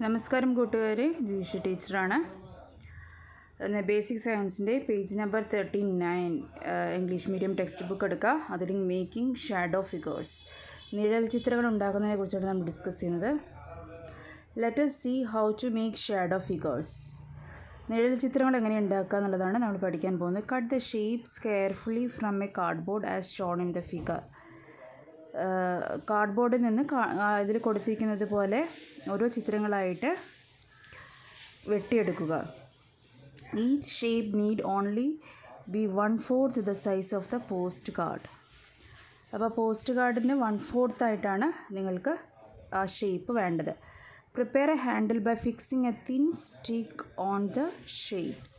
നമസ്കാരം കൂട്ടുകാരെ, ജിഷ ടീച്ചറാണ്. ബേസിക് സയൻസിൻ്റെ page number 39 English medium textbook എടുക്കുക. അതിൽ മേക്കിംഗ് ഷാഡോ ഫിഗേഴ്സ്, നിഴൽ ചിത്രങ്ങൾ ഉണ്ടാക്കുന്നതിനെ കുറിച്ചാണ് നമ്മൾ ഡിസ്കസ് ചെയ്യുന്നത്. Let us see how to make shadow figures. നിഴൽ ചിത്രങ്ങൾ എങ്ങനെ ഉണ്ടാക്കുക എന്നുള്ളതാണ് നമ്മൾ പഠിക്കാൻ പോകുന്നത്. Cut the shapes carefully from a cardboard as shown in the figure. കാർഡ്ബോർഡിൽ നിന്ന് ഇതിൽ കൊടുത്തിരിക്കുന്നത് പോലെ ഓരോ ചിത്രങ്ങളായിട്ട് വെട്ടിയെടുക്കുക. Each shape need only be 1/4 the size of the postcard. അപ്പോൾ പോസ്റ്റ് കാർഡിന് 1/4 ആയിട്ടാണ് നിങ്ങൾക്ക് ആ ഷേപ്പ് വേണ്ടത്. Prepare a handle by fixing a thin stick on the shapes.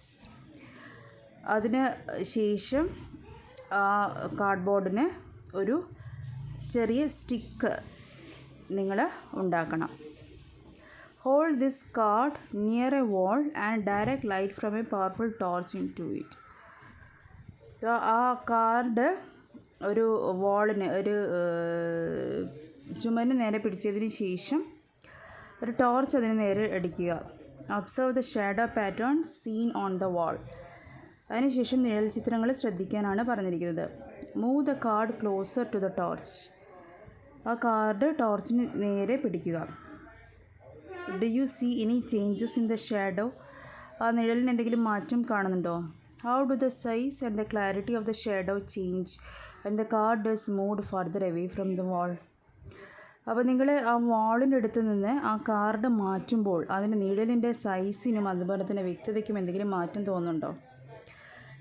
അതിന് ശേഷം ആ കാർഡ്ബോർഡിന് ഒരു ചെറിയ സ്റ്റിക്ക് നിങ്ങൾ ഉണ്ടാക്കണം. Hold this card near A wall and direct light from a powerful torch into it. ആ കാർഡ് ഒരു വാളിന്, ഒരു ചുമരിന് നേരെ പിടിച്ചതിന് ശേഷം ഒരു ടോർച്ച് അതിന് നേരെ അടിക്കുക. Observe the shadow pattern seen on the wall. അതിനുശേഷം നിഴൽ ചിത്രങ്ങൾ ശ്രദ്ധിക്കാനാണ് പറഞ്ഞിരിക്കുന്നത്. Move the card closer to the torch. ആ കാർഡ് ടോർച്ചിന് നേരെ പിടിക്കുക. Do you see any changes in the shadow? ആ നിഴലിന് എന്തെങ്കിലും മാറ്റം കാണുന്നുണ്ടോ? How do the size and the clarity of the shadow change and the card is moved further away from the wall. അപ്പോൾ നിങ്ങൾ ആ വാളിൻ്റെ അടുത്ത് നിന്ന് ആ കാർഡ് മാറ്റുമ്പോൾ അതിൻ്റെ നിഴലിൻ്റെ സൈസിനും അതുപോലെ തന്നെ വ്യക്തതയ്ക്കും എന്തെങ്കിലും മാറ്റം തോന്നുന്നുണ്ടോ?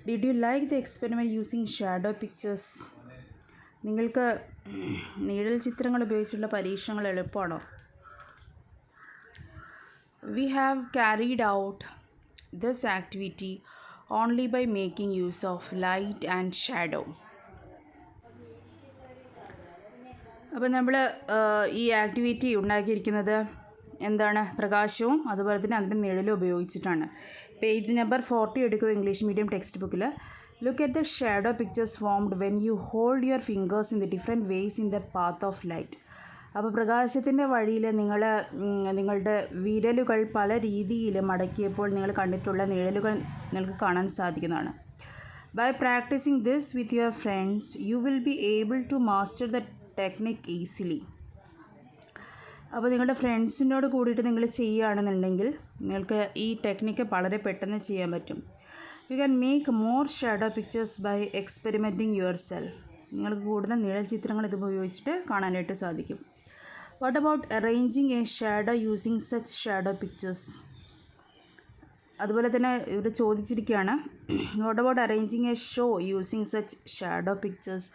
Did you like the experiment using shadow pictures? നിങ്ങൾക്ക് നിഴൽ ചിത്രങ്ങൾ ഉപയോഗിച്ചുള്ള പരീക്ഷണങ്ങൾ എളുപ്പമാണോ? We have carried out this activity only by making use of light and shadow. അപ്പോൾ നമ്മൾ ഈ ആക്ടിവിറ്റി ഉണ്ടാക്കിയിരിക്കുന്നത് എന്താണ്? പ്രകാശവും അതുപോലെ തന്നെ അതിൻ്റെ നിഴലും ഉപയോഗിച്ചിട്ടാണ്. പേജ് നമ്പർ 40 എടുക്കുക ഇംഗ്ലീഷ് മീഡിയം ടെക്സ്റ്റ് ബുക്കിൽ. Look at the shadow pictures formed when you hold your fingers in the different ways in the path of light. അപ്പോൾ പ്രകാശത്തിൻ്റെ വഴിയിൽ നിങ്ങളുടെ വിരലുകൾ പല രീതിയിൽ മടക്കിയപ്പോൾ നിങ്ങൾ കണ്ടിട്ടുള്ള നിഴലുകൾ നിങ്ങൾക്ക് കാണാൻ സാധിക്കുന്നതാണ്. By practising this with your friends you will be able to master the technique easily. അപ്പോൾ നിങ്ങളുടെ ഫ്രണ്ട്സിനോട് കൂടിയിട്ട് നിങ്ങൾ ചെയ്യുകയാണെന്നുണ്ടെങ്കിൽ നിങ്ങൾക്ക് ഈ ടെക്നിക്ക് വളരെ പെട്ടെന്ന് ചെയ്യാൻ പറ്റും. You can make more shadow pictures by experimenting yourself. നിങ്ങൾക്ക് കൂടുതൽ നിഴൽ ചിത്രങ്ങൾ ഇത് ഉപയോഗിച്ചിട്ട് കാണാനായിട്ട് സാധിക്കും. What about arranging a shadow using such shadow pictures? അതുപോലെ തന്നെ ഇവിടെ ചോദിച്ചിരിക്കുകയാണ്, what about arranging a show using such shadow pictures?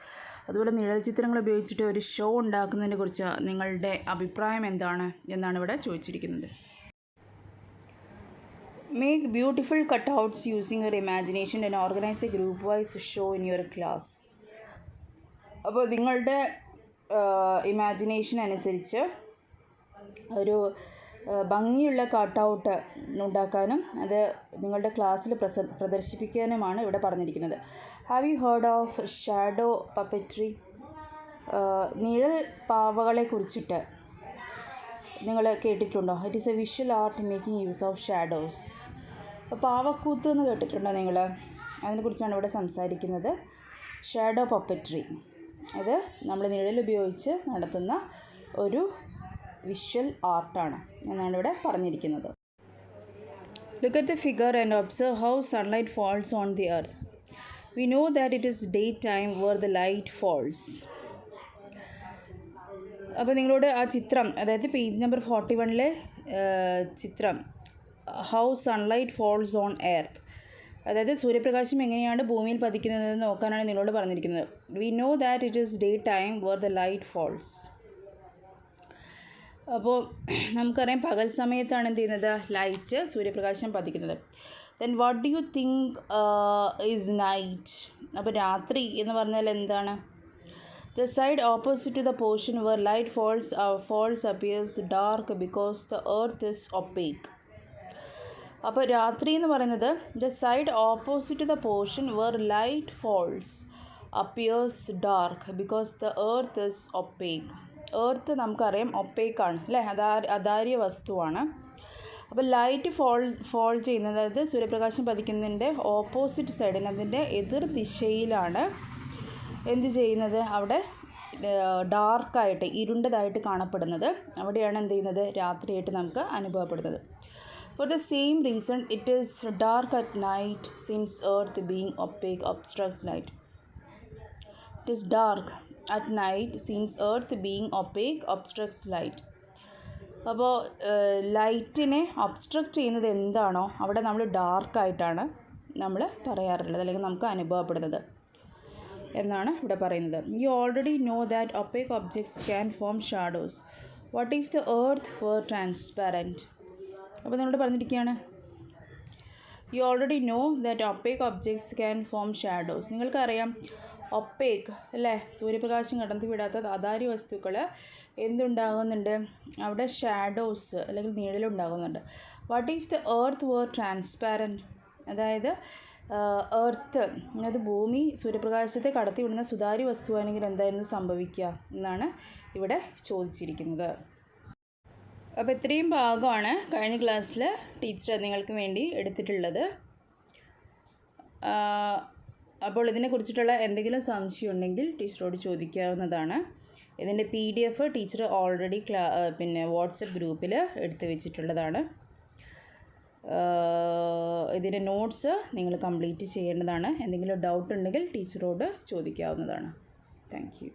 അതുപോലെ നിഴൽ ചിത്രങ്ങൾ ഉപയോഗിച്ചിട്ട് ഒരു ഷോ ഉണ്ടാക്കുന്നതിനെ കുറിച്ച് നിങ്ങളുടെ അഭിപ്രായം എന്താണ് എന്നാണ് ഇവിടെ ചോദിച്ചിരിക്കുന്നത്. Make beautiful cutouts using your imagination and organize a group-wise show in your class. അപ്പോൾ നിങ്ങളുടെ ഇമാജിനേഷൻ അനുസരിച്ച് ഒരു ഭംഗിയുള്ള കട്ടൗട്ട് ഉണ്ടാക്കാനും അത് നിങ്ങളുടെ ക്ലാസ്സിൽ പ്രദർശിപ്പിക്കാനുമാണ് ഇവിടെ പറഞ്ഞിരിക്കുന്നത്. Have you heard of shadow puppetry? നിഴൽ പാവകളെ കുറിച്ചിട്ട് നിങ്ങൾ കേട്ടിട്ടുണ്ടോ? It is a visual art making use of shadows. അപ്പോൾ പാവക്കൂത്ത് എന്ന് കേട്ടിട്ടുണ്ടോ നിങ്ങൾ? അതിനെക്കുറിച്ചാണ് ഇവിടെ സംസാരിക്കുന്നത്. ഷാഡോ പപ്പറ്റ്രി, അത് നമ്മൾ നിഴൽ ഉപയോഗിച്ച് നടത്തുന്ന ഒരു വിഷ്വൽ ആർട്ടാണ് എന്നാണ് ഇവിടെ പറഞ്ഞിരിക്കുന്നത്. Look at the figure and observe how sunlight falls on the earth. We know that it is day time where the light falls. അപ്പോൾ നിങ്ങളോട് ആ ചിത്രം, അതായത് പേജ് നമ്പർ 41 ചിത്രം, how sunlight falls on earth, അതായത് സൂര്യപ്രകാശം എങ്ങനെയാണ് ഭൂമിയിൽ പതിക്കുന്നതെന്ന് നോക്കാനാണ് നിങ്ങളോട് പറഞ്ഞിരിക്കുന്നത്. We know that it is day time where the light falls. അപ്പോൾ നമുക്കറിയാം പകൽ സമയത്താണ് എന്ത് ചെയ്യുന്നത്? ലൈറ്റ്, സൂര്യപ്രകാശം പതിക്കുന്നത്. Then what do you think is night? അപ്പോൾ രാത്രി എന്ന് പറഞ്ഞാൽ എന്താണ്? The side opposite to the portion where light falls appears dark because the earth is opaque. അപ്പോൾ രാത്രി എന്ന് പറയുന്നത് the side opposite to the portion where light falls appears dark because the earth is opaque. Earth നമുക്കറിയാം ഒപ്പേക്കാണ് അല്ലേ, അദാര്യ വസ്തുവാണ്. അപ്പോൾ light fall ചെയ്യുന്നത്, അതായത് സൂര്യപ്രകാശം പതിക്കുന്നതിൻ്റെ ഓപ്പോസിറ്റ് സൈഡിന്, അതിൻ്റെ എതിർ ദിശയിലാണ് എന്ത് ചെയ്യുന്നത്, അവിടെ ഡാർക്കായിട്ട് ഇരുണ്ടതായിട്ട് കാണപ്പെടുന്നത്. അവിടെയാണ് എന്ത് ചെയ്യുന്നത്, രാത്രിയായിട്ട് നമുക്ക് അനുഭവപ്പെടുന്നത്. For the same reason, it is dark at night since Earth being opaque obstructs light. It is dark at night since Earth being opaque obstructs light. അപ്പോൾ ലൈറ്റിനെ ഒബ്സ്ട്രക്റ്റ് ചെയ്യുന്നത് എന്താണോ അവിടെ നമ്മൾ ഡാർക്കായിട്ടാണ് നമ്മൾ പറയാറുള്ളത്, അല്ലെങ്കിൽ നമുക്ക് അനുഭവപ്പെടുന്നത് എന്നാണ് ഇവിടെ പറയുന്നത്. You already know that opaque objects can form shadows. What if the earth were transparent? അപ്പോൾ നമ്മളോട് പറഞ്ഞിരിക്കുകയാണ്, you already know that opaque objects can form shadows. നിങ്ങൾക്കറിയാം ഒപ്പേക്ക് അല്ലേ, സൂര്യപ്രകാശം കടന്നു വിടാത്ത അധാരി വസ്തുക്കൾ എന്തുണ്ടാകുന്നുണ്ട്, അവിടെ ഷാഡോസ് അല്ലെങ്കിൽ നിഴലുണ്ടാകുന്നുണ്ട്. What if the earth were transparent? അതായത് എർത്ത്, അതായത് ഭൂമി സൂര്യപ്രകാശത്തെ കടത്തിവിടുന്ന സുതാര്യ വസ്തുവാണെങ്കിൽ എന്തായിരുന്നു സംഭവിക്കുക എന്നാണ് ഇവിടെ ചോദിച്ചിരിക്കുന്നത്. അപ്പോൾ ഇത്രയും ഭാഗമാണ് കഴിഞ്ഞ ക്ലാസ്സിൽ ടീച്ചർ നിങ്ങൾക്ക് വേണ്ടി എടുത്തിട്ടുള്ളത്. അപ്പോൾ ഇതിനെക്കുറിച്ചിട്ടുള്ള എന്തെങ്കിലും സംശയം ഉണ്ടെങ്കിൽ ടീച്ചറോട് ചോദിക്കാവുന്നതാണ്. ഇതിൻ്റെ PDF ടീച്ചർ ഓൾറെഡി വാട്സപ്പ് ഗ്രൂപ്പിൽ എടുത്ത് വെച്ചിട്ടുള്ളതാണ്. ഇതിൻ്റെ നോട്ട്സ് നിങ്ങൾ കംപ്ലീറ്റ് ചെയ്യേണ്ടതാണ്. എന്തെങ്കിലും ഡൗട്ട് ഉണ്ടെങ്കിൽ ടീച്ചറോട് ചോദിക്കാവുന്നതാണ്. Thank U.